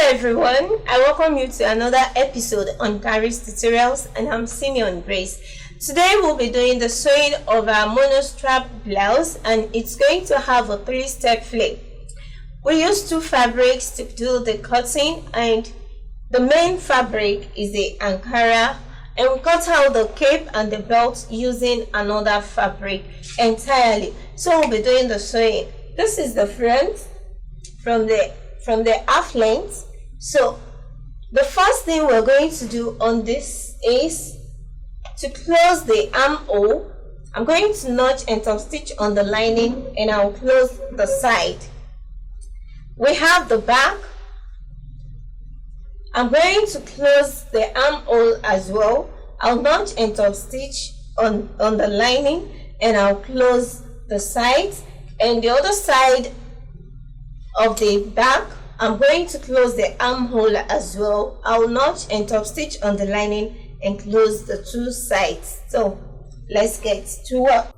everyone, I welcome you to another episode on Kharis tutorials, and I'm Simeon Grace. Today we'll be doing the sewing of our monostrap blouse, and it's going to have a 3-step flip. We use 2 fabrics to do the cutting, and the main fabric is the Ankara, and we cut out the cape and the belt using another fabric entirely. So we'll be doing the sewing. This is the front from the half length. So the first thing we're going to do on this is to close the armhole. I'm going to notch and top stitch on the lining, and I'll close the side. We have the back. I'm going to close the armhole as well. I'll notch and top stitch on the lining, and I'll close the sides. And the other side of the back, I'm going to close the armhole as well. I'll notch and top stitch on the lining and close the 2 sides. So let's get to work.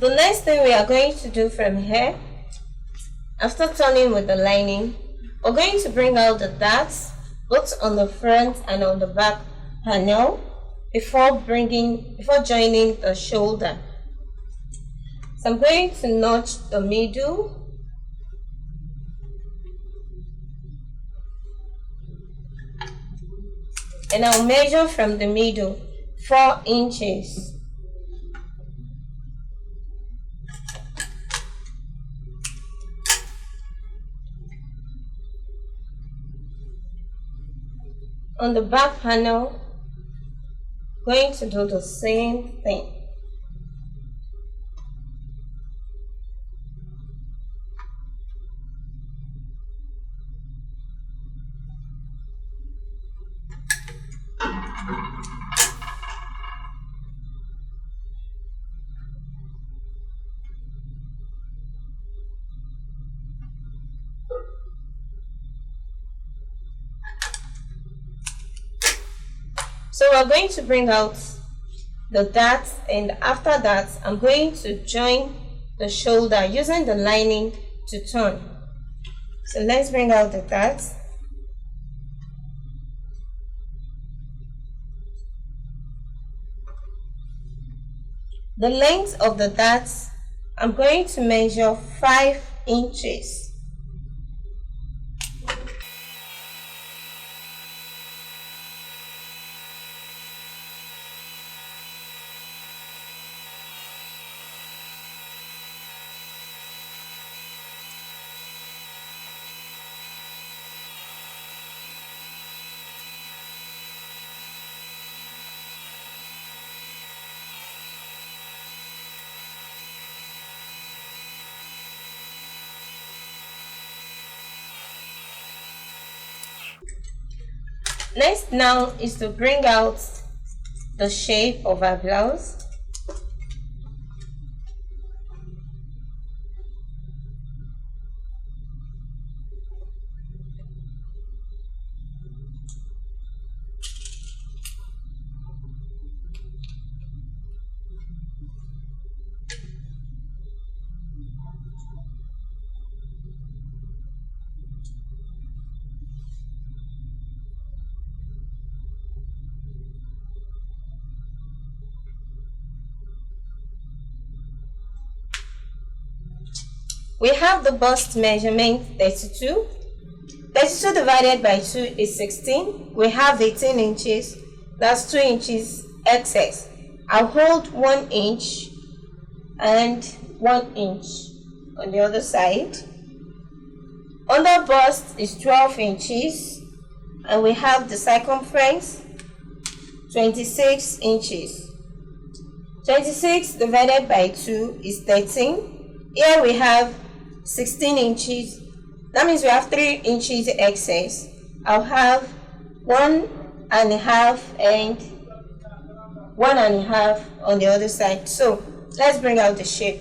The next thing we are going to do from here, after turning with the lining, we're going to bring out the darts both on the front and on the back panel before joining the shoulder. So I'm going to notch the middle, and I'll measure from the middle 4 inches. On the back panel, going to do the same thing. So we're going to bring out the darts, and after that I'm going to join the shoulder using the lining to turn. So let's bring out the darts. The length of the darts, I'm going to measure 5 inches. Next now is to bring out the shape of our blouse. We have the bust measurement 32. 32 divided by 2 is 16. We have 18 inches. That's 2 inches excess. I'll hold 1 inch and 1 inch on the other side. Under bust is 12 inches. And we have the circumference 26 inches. 26 divided by 2 is 13. Here we have 16 inches. That means we have 3 inches excess. I'll have 1.5 and 1.5 on the other side. So let's bring out the shape.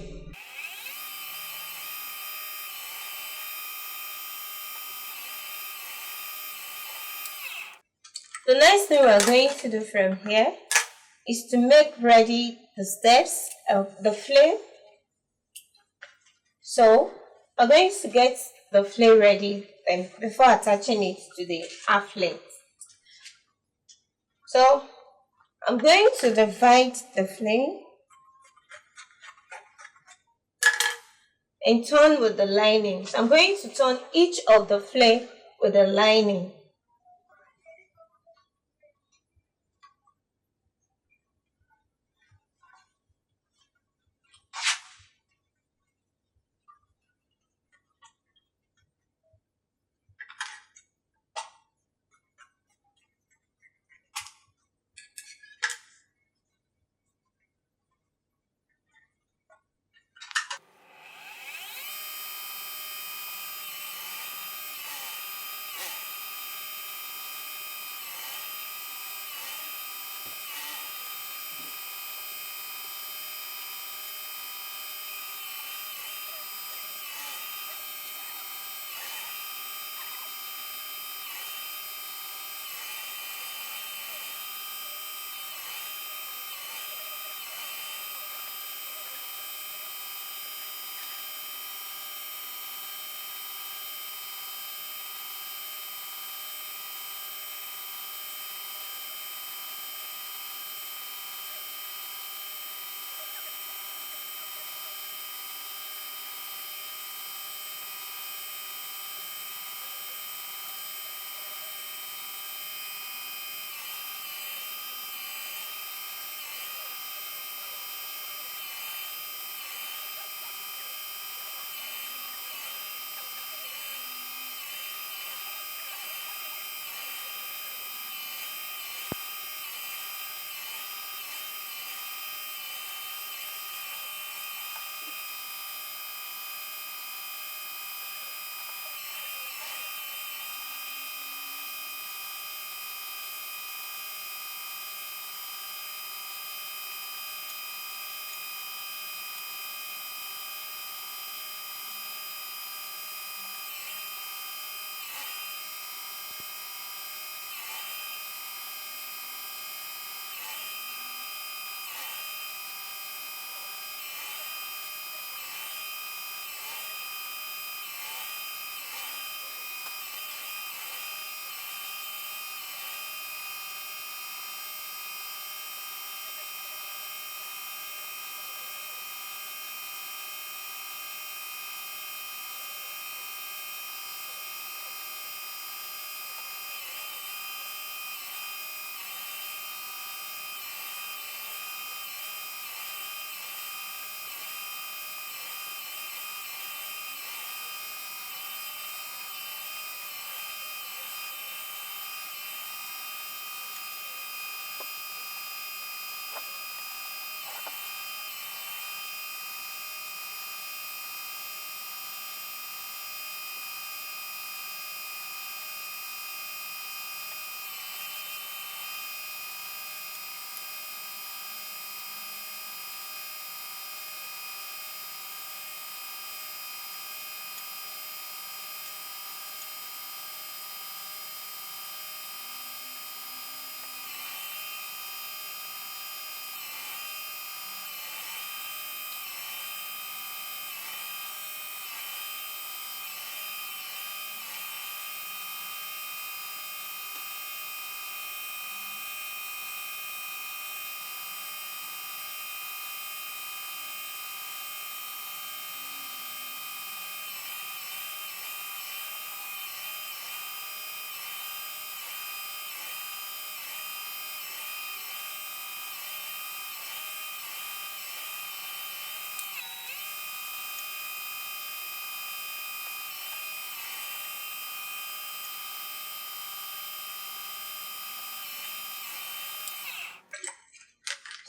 The next thing we're going to do from here is to make ready the steps of the flare. So I'm going to get the flare ready before attaching it to the half length. So I'm going to divide the flare and turn with the lining. So I'm going to turn each of the flare with the lining.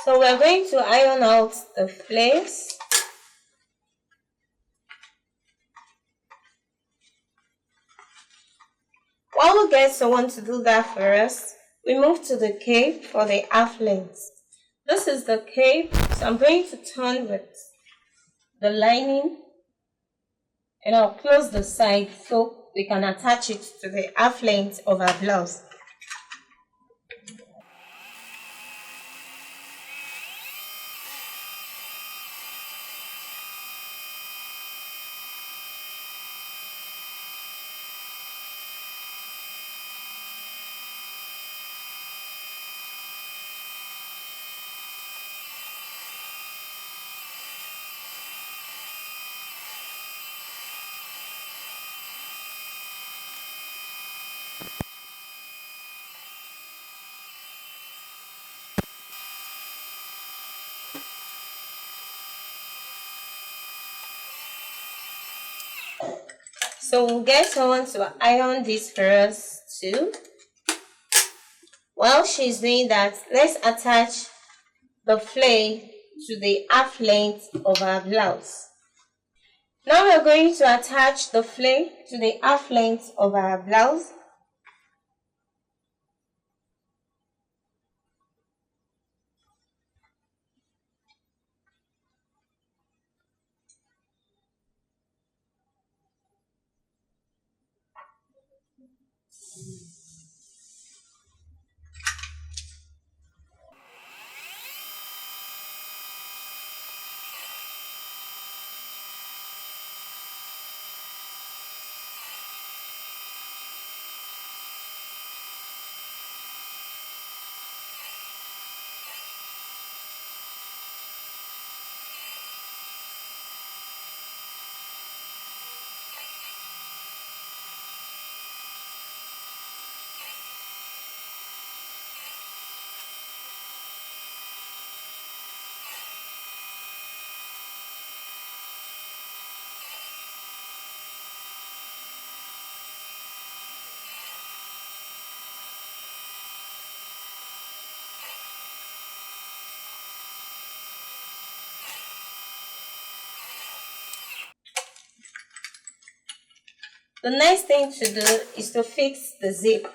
So we're going to iron out the flares. While we get someone to do that for us, we move to the cape for the half length. This is the cape, so I'm going to turn with the lining and I'll close the side so we can attach it to the half length of our blouse. So we'll get someone to iron this for us too. While she's doing that, let's attach the flare to the half length of our blouse. Now we're going to attach the flare to the half length of our blouse. The next thing to do is to fix the zip.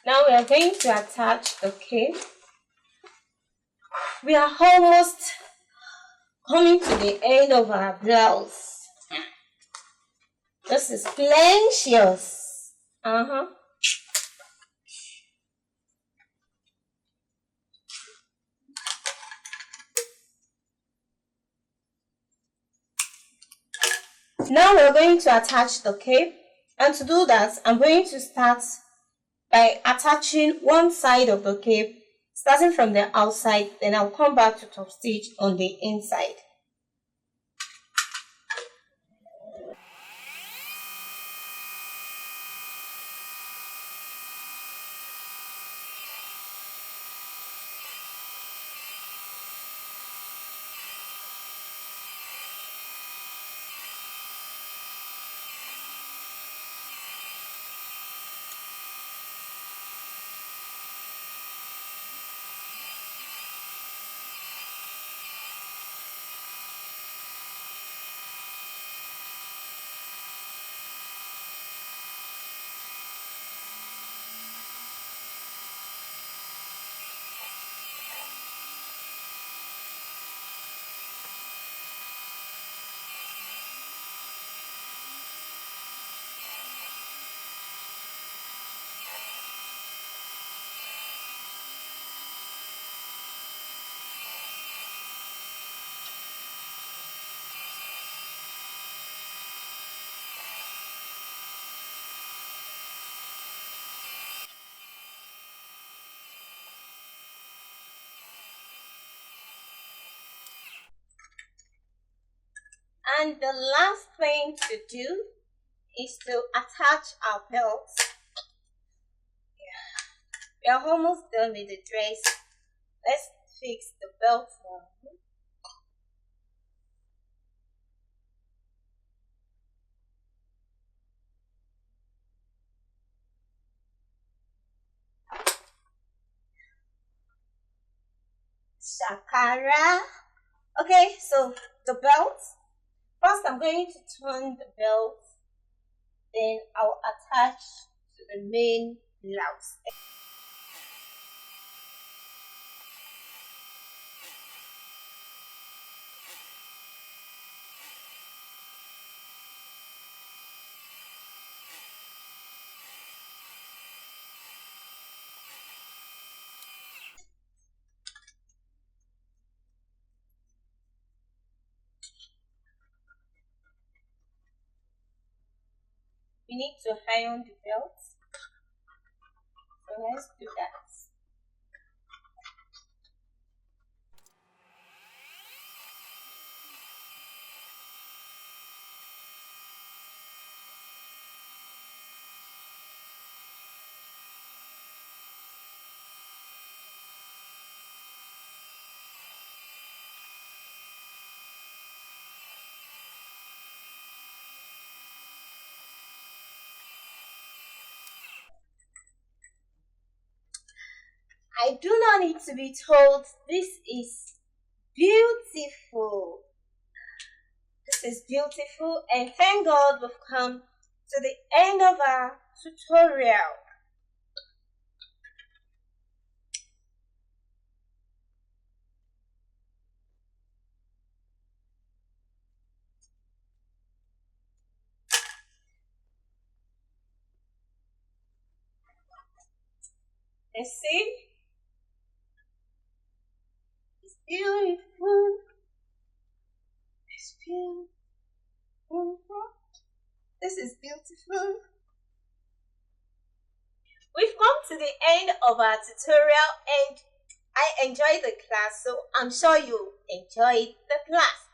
Now we are going to attach the cape. We are almost coming to the end of our blouse. This is plenteous. Now we're going to attach the cape, and to do that, I'm going to start by attaching one side of the cape, starting from the outside, then I'll come back to top stitch on the inside. And the last thing to do is to attach our belts. We are almost done with the dress. Let's fix the belt now. Shakara. Okay, so the belt. First, I'm going to turn the belt. Then I'll attach to the main blouse. We need to iron the belt. So let's do that. I do not need to be told this is beautiful. This is beautiful, and thank God we've come to the end of our tutorial. Let's see. It's beautiful. It's beautiful. This is beautiful. We've come to the end of our tutorial, and I enjoyed the class, so I'm sure you enjoyed the class.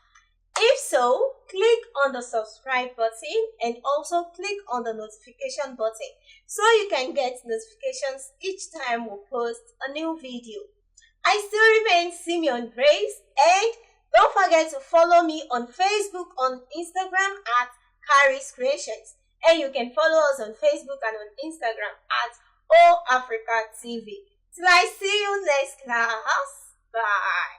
If so, click on the subscribe button and also click on the notification button so you can get notifications each time we post a new video. I still remain Simeon Grace, and don't forget to follow me on Facebook, on Instagram at Kharis Kreations, and you can follow us on Facebook and on Instagram at Afriq TV. Till I see you next class. Bye.